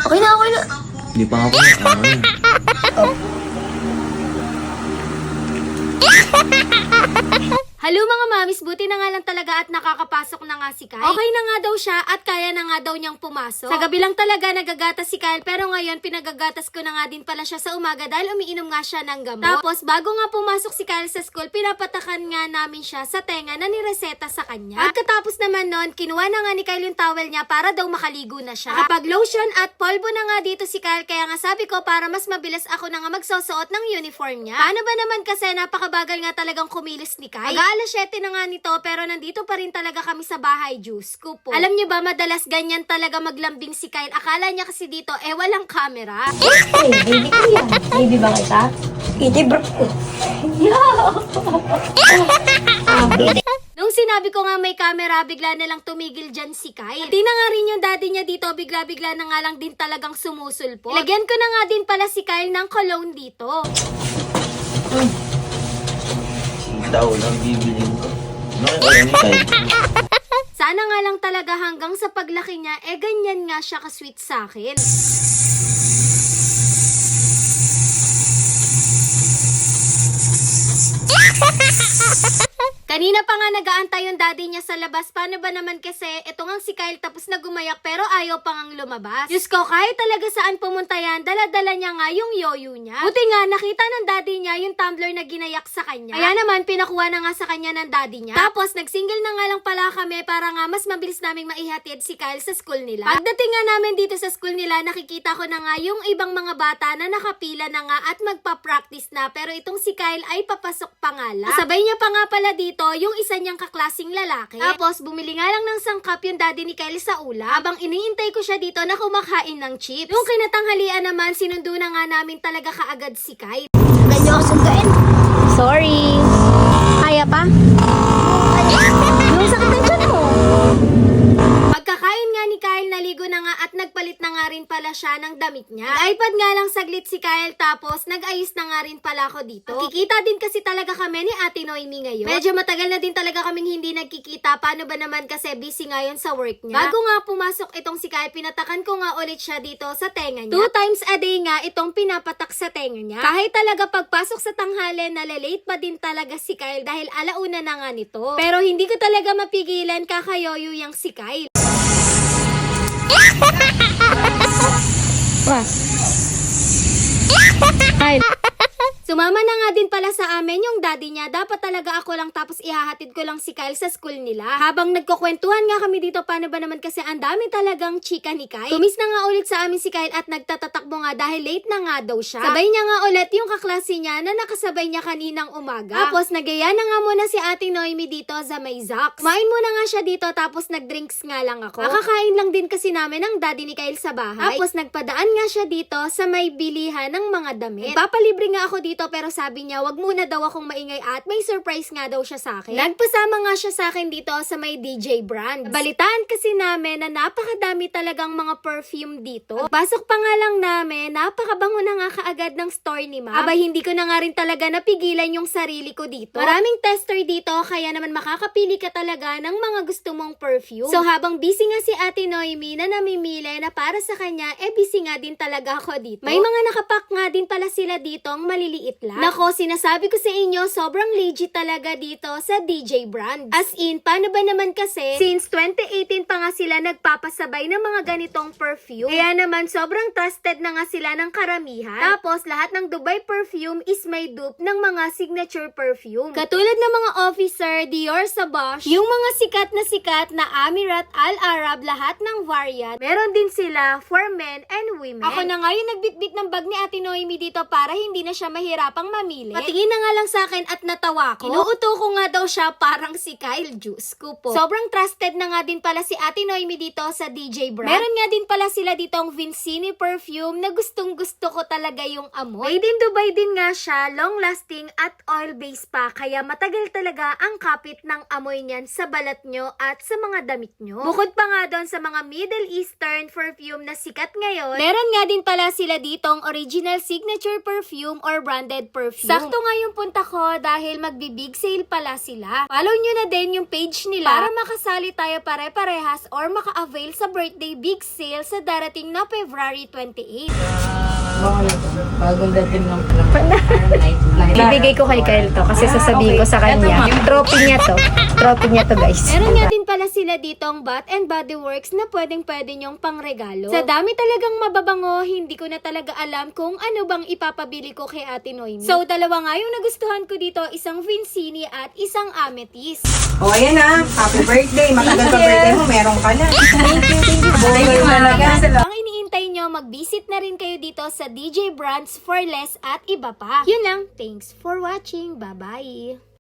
Okay na, okay na. Hindi pa ako. Halo mga mamis, buti na nga lang talaga at nakakapasok na nga si Kyle. Okay na nga daw siya at kaya na nga daw niyang pumasok. Sa gabi lang talaga nagagatas si Kyle, pero ngayon pinagagatas ko na nga din pala siya sa umaga dahil umiinom nga siya ng gamot. Tapos bago nga pumasok si Kyle sa school, pinapatakan nga namin siya sa tenga na nireseta sa kanya. At katapos naman nun, kinuha na nga ni Kyle yung towel niya para daw makaligo na siya. Kapag lotion at polvo na nga dito si Kyle, kaya nga sabi ko para mas mabilis ako na nga magsusuot ng uniform niya. Paano ba naman kasi napakabagal nga talagang kumilos ni Kyle? Alas 7 na nga nito pero nandito pa rin talaga kami sa bahay, Diyos ko po. Alam niyo ba, madalas ganyan talaga maglambing si Kyle. Akala niya kasi dito walang camera. Hey, baby ko yan. Baby ba kita? Hindi, bro. Nung sinabi ko nga may camera, bigla na lang tumigil dyan si Kyle. Hindi na nga rin yung daddy niya dito, bigla-bigla na nga lang din talagang sumusulpo. Lagyan ko na nga din pala si Kyle ng cologne dito. Daw lang bibilin ko. Nakakalimutan. Sana nga lang talaga hanggang sa paglaki niya, ganyan nga siya ka-sweet sa akin. Kanina pa nga nag-aantay yung daddy niya sa labas. Paano ba naman kasi, ito nga si Kyle tapos na gumayak pero ayaw pa ngang lumabas. Diyos ko, kahit talaga saan pumunta yan, dala-dala niya nga yung yoyo niya. Buti nga, nakita ng daddy niya yung tumbler na ginayak sa kanya. Kaya naman, pinakuha na nga sa kanya ng daddy niya. Tapos, nagsingle na nga lang pala kami para nga mas mabilis naming maihatid si Kyle sa school nila. Pagdating nga namin dito sa school nila, nakikita ko na nga yung ibang mga bata na nakapila na nga at magpa-practice na. Pero itong si Kyle ay papasok pa nga lang. Sabay niya pa nga pala dito yung isa niyang kaklasing lalaki. Tapos, bumili nga lang ng sangkap yung daddy ni Kyle sa ulam. Habang iniintay ko siya dito na kumakain ng chips. Yung kinatanghalian naman, sinundo na nga namin talaga kaagad si Kyle. Ganyo ako sunduin. Sorry. Kaya pa? Yung sakit ng tiyan mo. Pagkakain nga ni Kyle, naligo na nga at nagpalit na nga rin pala siya ng damit niya. Nag-iPad nga lang saglit si Kyle tapos nag-ayos na nga rin pala ako dito. Nakikita din kasi talaga kami ni Ate Noemi ngayon. Medyo matagal na din talaga kaming hindi nagkikita. Paano ba naman kasi busy ngayon sa work niya. Bago nga pumasok itong si Kyle, pinatakan ko nga ulit siya dito sa tenga niya. 2 times a day nga itong pinapatak sa tenga niya. Kahit talaga pagpasok sa tanghali, nalalate pa din talaga si Kyle dahil alauna na nga nito. Pero hindi ko talaga mapigilan kakayoyo yang si Kyle. Sumama na nga din pala sa amin yung daddy niya. Dapat talaga ako lang tapos ihahatid ko lang si Kyle sa school nila. Habang nagkukwentuhan nga kami dito, paano ba naman kasi ang dami talagang chika ni Kyle. Tumis na nga ulit sa amin si Kyle at nagtatatakbo nga dahil late na nga daw siya. Sabay niya nga ulit yung kaklase niya na nakasabay niya kaninang umaga. Tapos nagaya na nga muna si Ate Noemi dito sa may Zax. Kumain muna nga siya dito tapos nagdrinks nga lang ako. Nakakain lang din kasi namin ang daddy ni Kyle sa bahay. Tapos nagpadaan nga siya dito sa may bilihan ng mga damit. Papalibre nga ako dito pero sabi niya wag muna daw akong maingay at may surprise nga daw siya sa akin. Nagpasama nga siya sa akin dito sa may DJ brand. Balitaan kasi namin na napakadami talagang mga perfume dito. Pasok pa nga lang namin, napakabango na nga kaagad ng store ni Ma. Aba, hindi ko na nga rin talaga napigilan yung sarili ko dito. Maraming tester dito kaya naman makakapili ka talaga ng mga gusto mong perfume. So habang busy nga si Ate Noemi na namimili na para sa kanya, busy nga din talaga ako dito. May mga nakapack nga din pala sila ditong maliliit lang. Nako, sinasabi ko sa inyo, sobrang legit talaga dito sa DJ brand. As in, paano ba naman kasi, since 2018 pa nga sila nagpapasabay ng mga ganitong perfume. Kaya naman, sobrang trusted na nga sila ng karamihan. Tapos, lahat ng Dubai perfume is may dupe ng mga signature perfume. Katulad ng mga officer, Dior, Sabotage, yung mga sikat na Amirat, Al Arab, lahat ng variant. Meron din sila for men and women. Ako na nga yung nagbitbit ng bag ni Ate Noemi dito para hindi na siya mahirapang mamili. Patingin na nga lang sa akin at natawa ko. Inuuto ko nga daw siya parang si Kyle, Juice ko po. Sobrang trusted na nga din pala si Ate Noemi dito sa DJ brand. Meron nga din pala sila ditong Vincini perfume na gustong gusto ko talaga yung amoy. Made in Dubai din nga siya, long lasting at oil based pa. Kaya matagal talaga ang kapit ng amoy niyan sa balat nyo at sa mga damit nyo. Bukod pa nga doon sa mga Middle Eastern perfume na sikat ngayon, meron nga din pala sila ditong original signature perfume or brand branded perfume. Sakto nga yung punta ko dahil magbi-big sale pala sila. Follow nyo na din yung page nila para makasali tayo pare-parehas or maka-avail sa birthday big sale sa darating na February 28. Bagong dating ng Ibigay ko kay Kyle to kasi sasabihin ko sa kanya. Yung trophy niya to. Trophy niya to, guys. Meron nga din pala sila ditong Bath and Body Works na pwede nyong pangregalo. Sa dami talagang mababango, hindi ko na talaga alam kung ano bang ipapabili ko kay Ate Noemi. So, dalawa nga yung nagustuhan ko dito, isang Vincini at isang Amethyst. O, ayan na. Happy birthday. Matagal pa birthday mo. Meron ka na. Thank you. Thank you talaga. Ang iniintay nyo, mag-visit na rin kayo dito sa DJ Brands for Less at iba pa. Yun lang. Thanks for watching. Bye-bye!